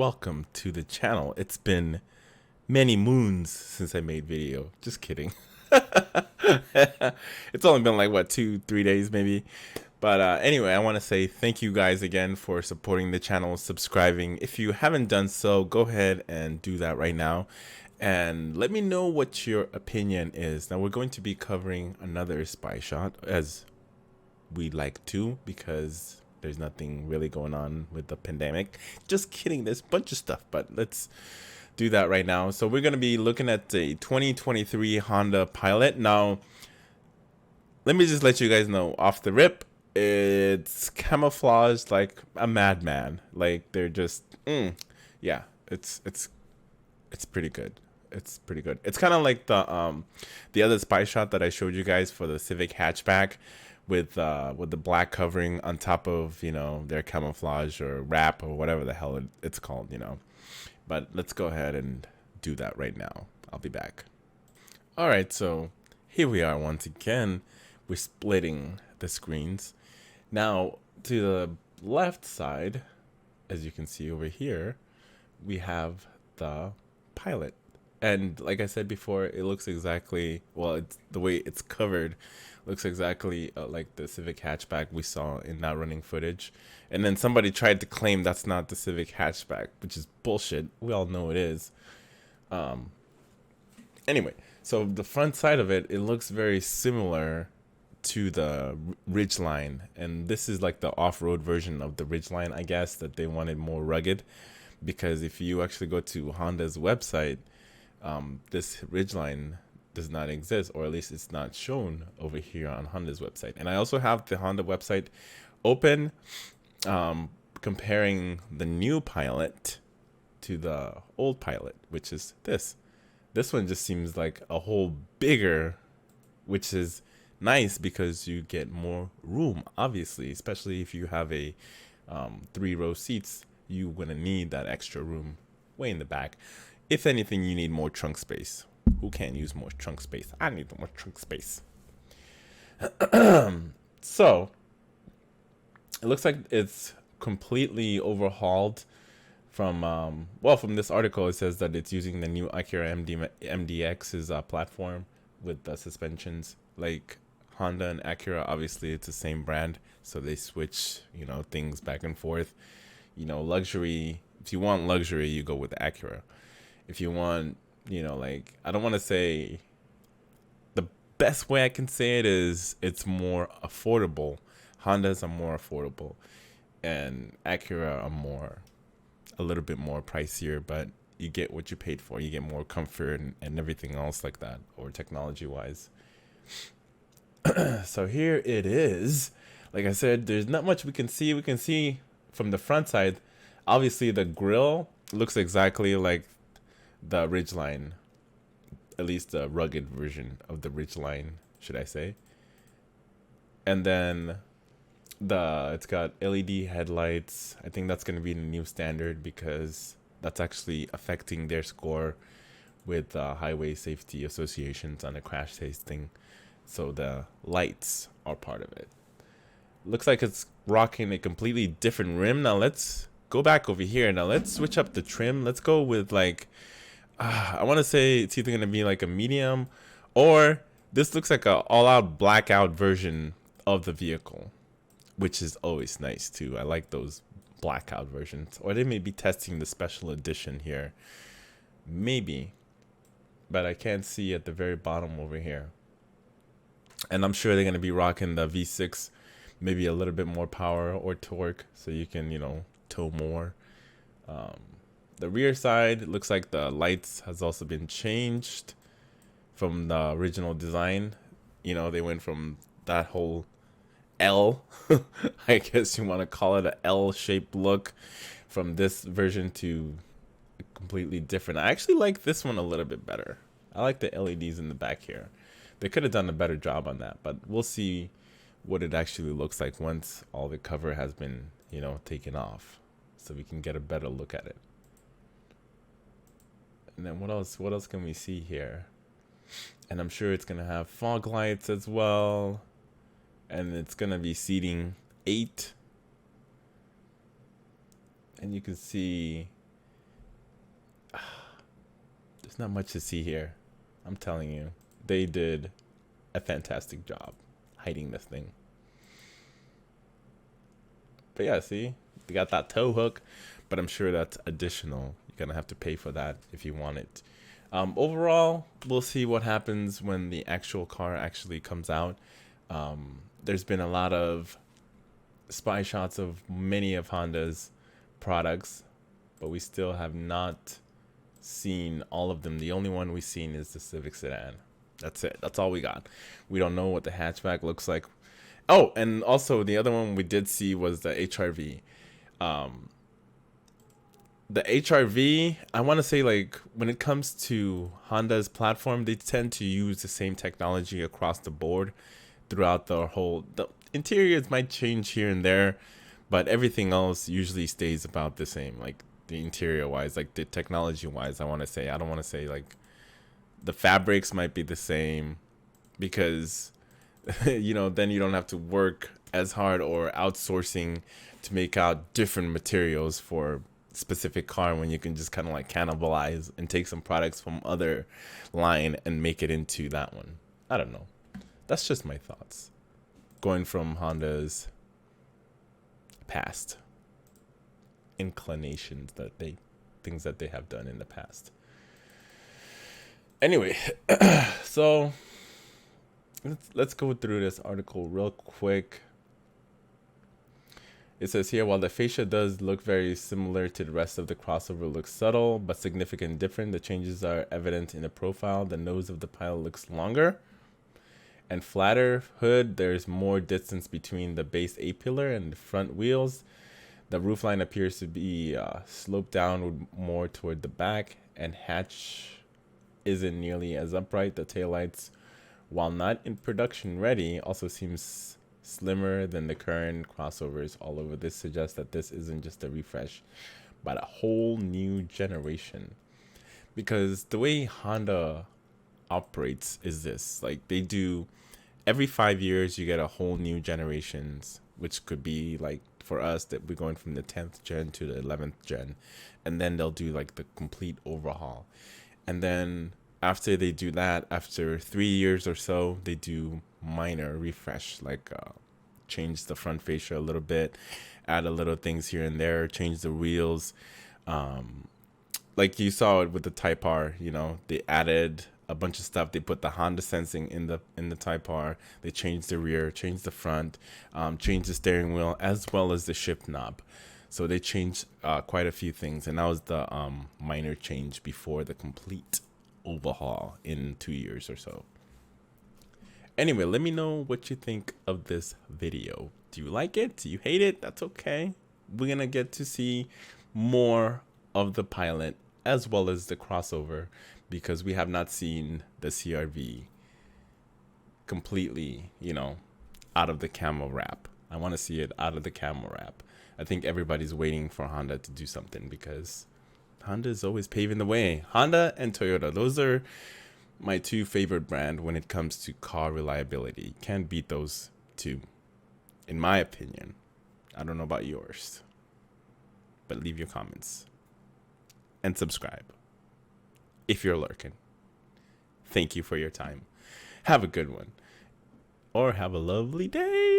welcome to the channel. It's been many moons since I made video. Just kidding. It's only been like what 2-3 days maybe. But anyway, I want to say thank you guys again for supporting the channel, subscribing. If you haven't done so, go ahead and do that right now. And let me know what your opinion is. Now we're going to be covering another spy shot as we like to, because there's nothing really going on with the pandemic. Just kidding, there's a bunch of stuff, but let's do that right now. So we're going to be looking at the 2023 Honda Pilot. Now let me just let you guys know off the rip, it's camouflaged like a madman. Like they're just yeah, it's pretty good. It's pretty good. It's kind of like the other spy shot that I showed you guys for the Civic hatchback with the black covering on top of, you know, their camouflage or wrap or whatever the hell it's called, you know. But let's go ahead and do that right now. I'll be back. All right, so here we are once again. We're splitting the screens. Now to the left side, as you can see over here, we have the Pilot. And like I said before, it looks exactly, well, it's the way it's covered looks exactly like the Civic hatchback we saw in that running footage. And then somebody tried to claim that's not the Civic hatchback, which is bullshit. We all know it is. Anyway, so the front side of it, it looks very similar to the Ridgeline, and this is like the off-road version of the Ridgeline, I guess, that they wanted more rugged. Because if you actually go to Honda's website, this Ridgeline does not exist, or at least it's not shown over here on Honda's website. And I also have the Honda website open, comparing the new Pilot to the old Pilot, which is this. This one just seems like a whole bigger, which is nice because you get more room, obviously, especially if you have a 3-row seats. You're gonna need that extra room way in the back. If anything, you need more trunk space. Who can't use more trunk space? I need more trunk space. So it looks like it's completely overhauled from well, from this article. It says that it's using the new Acura MDX's platform with the suspensions. Like Honda and Acura, obviously it's the same brand, so they switch, you know, things back and forth. You know, luxury, if you want luxury, you go with Acura. If you want, you know, like, I don't want to say, the best way I can say it is it's more affordable. Hondas are more affordable, and Acura are a little bit more pricier, but you get what you paid for. You get more comfort and everything else like that, or technology wise. So here it is. Like I said, there's not much we can see. We can see from the front side, obviously the grille looks exactly like the Ridgeline, at least the rugged version of the Ridgeline, should I say. And then it's got LED headlights. I think that's going to be the new standard because that's actually affecting their score with highway safety associations on the crash testing. So the lights are part of it. Looks like it's rocking a completely different rim. Now let's go back over here. Now let's switch up the trim. Let's go with like, I want to say it's either going to be like a medium, or this looks like a all-out blackout version of the vehicle, which is always nice too. I like those blackout versions. Or they may be testing the special edition here. Maybe. But I can't see at the very bottom over here. And I'm sure they're going to be rocking the V6, maybe a little bit more power or torque, so you can, you know, tow more. The rear side looks like the lights has also been changed from the original design. You know, they went from that whole L, I guess you want to call it, a L-shaped look, from this version to completely different. I actually like this one a little bit better. I like the LEDs in the back here. They could have done a better job on that, but we'll see what it actually looks like once all the cover has been, you know, taken off, so we can get a better look at it. And then what else can we see here? And I'm sure it's gonna have fog lights as well, and it's gonna be seating 8. And you can see not much to see here. I'm telling you, they did a fantastic job hiding this thing. But yeah, see, they got that tow hook, but I'm sure that's additional. You're gonna have to pay for that if you want it. Overall, we'll see what happens when the actual car actually comes out. There's been a lot of spy shots of many of Honda's products, but we still have not seen all of them. The only one we've seen is the Civic sedan. That's it. That's all we got. We don't know what the hatchback looks like. Oh, and also the other one we did see was the HRV. The HRV, I want to say, like, when it comes to Honda's platform, they tend to use the same technology across the board throughout the whole. The interiors might change here and there, but everything else usually stays about the same. Like the interior wise, like the technology wise, I want to say. I don't want to say like the fabrics might be the same because you know, then you don't have to work as hard or outsourcing to make out different materials for specific car when you can just kind of like cannibalize and take some products from other line and make it into that one. I don't know. That's just my thoughts. Going from Honda's past inclinations things that they have done in the past. Anyway, so let's go through this article real quick. It says here, while the fascia does look very similar to the rest of the crossover, looks subtle but significant different. The changes are evident in the profile. The nose of the Pilot looks longer and flatter. Hood, there's more distance between the base A-pillar and the front wheels. The roofline appears to be sloped downward more toward the back, and hatch isn't nearly as upright. The taillights, while not in production ready, also seems slimmer than the current crossovers all over. This suggests that this isn't just a refresh, but a whole new generation. Because the way Honda operates is this: like, they do every 5 years you get a whole new generations, which could be like for us that we're going from the 10th gen to the 11th gen, and then they'll do like the complete overhaul. And then after they do that, after 3 years or so, they do minor refresh, like change the front fascia a little bit, add a little things here and there, change the wheels. Like you saw it with the Type R, you know, they added a bunch of stuff. They put the Honda sensing in the Type R. They changed the rear, changed the front, changed the steering wheel as well as the shift knob. So they changed quite a few things, and that was the minor change before the complete overhaul in 2 years or so. Anyway, let me know what you think of this video. Do you like it? Do you hate it? That's okay. We're gonna get to see more of the Pilot as well as the crossover, because we have not seen the CRV completely, you know, out of the camo wrap. I want to see it out of the camo wrap. I think everybody's waiting for Honda to do something, because Honda is always paving the way. Honda and Toyota, those are my two favorite brand when it comes to car reliability. Can't beat those two, in my opinion. I don't know about yours, but leave your comments and subscribe if you're lurking. Thank you for your time. Have a good one, or have a lovely day.